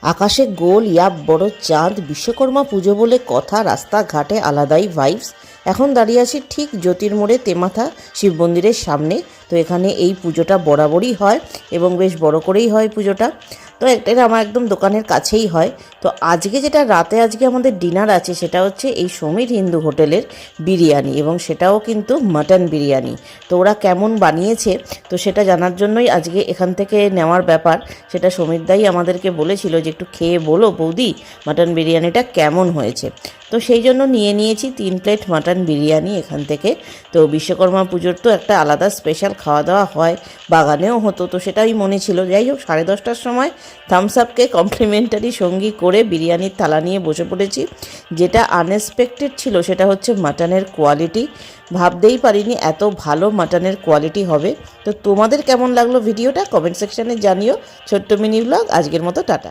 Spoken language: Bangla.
আকাশে গোল ইয়াব বড় চাঁদ, বিশ্বকর্মা পুজো বলে কথা, রাস্তাঘাটে আলাদাই ভাইবস। এখন দাঁড়িয়ে আছি ঠিক জ্যোতির্মোড়ে তেমাথা শিব মন্দিরের সামনে। তো এখানে এই পুজোটা বরাবরই হয় এবং বেশ বড় করেই হয় পুজোটা। তো এটা আমার একদম দোকানের কাছেই হয়। তো আজকে যেটা রাতে আমাদের ডিনার আছে সেটা হচ্ছে এই সমীর হিন্দু হোটেলের বিরিয়ানি, এবং সেটাও কিন্তু মাটন বিরিয়ানি। তো ওরা কেমন বানিয়েছে তো সেটা জানার জন্যই আজকে এখান থেকে নেওয়ার ব্যাপার। সেটা সমীর দাই আমাদেরকে বলেছিল যে একটু খেয়ে বলো বৌদি মাটন বিরিয়ানিটা কেমন হয়েছে। তো সেই জন্য নিয়ে নিয়েছি 3 প্লেট মাটন বিরিয়ানি এখান থেকে। তো বিশ্বকর্মা পুজোর তো একটা আলাদা স্পেশাল খাওয়া দাওয়া হয়, বাগানেও হতো, তো সেটাই মনে ছিল। যাই হোক, 10:30টার সময় থামস আপকে কমপ্লিমেন্টারি সঙ্গী করে বিরিয়ানির থালা নিয়ে বসে পড়েছি। যেটা আনএক্সপেক্টেড ছিল সেটা হচ্ছে মাটনের কোয়ালিটি। ভাবতেই পারিনি এত ভালো মাটনের কোয়ালিটি হবে। তো তোমাদের কেমন লাগলো ভিডিওটা কমেন্ট সেকশানে জানিও। ছোট্ট মিনি ব্লগ আজকের মতো টাটা।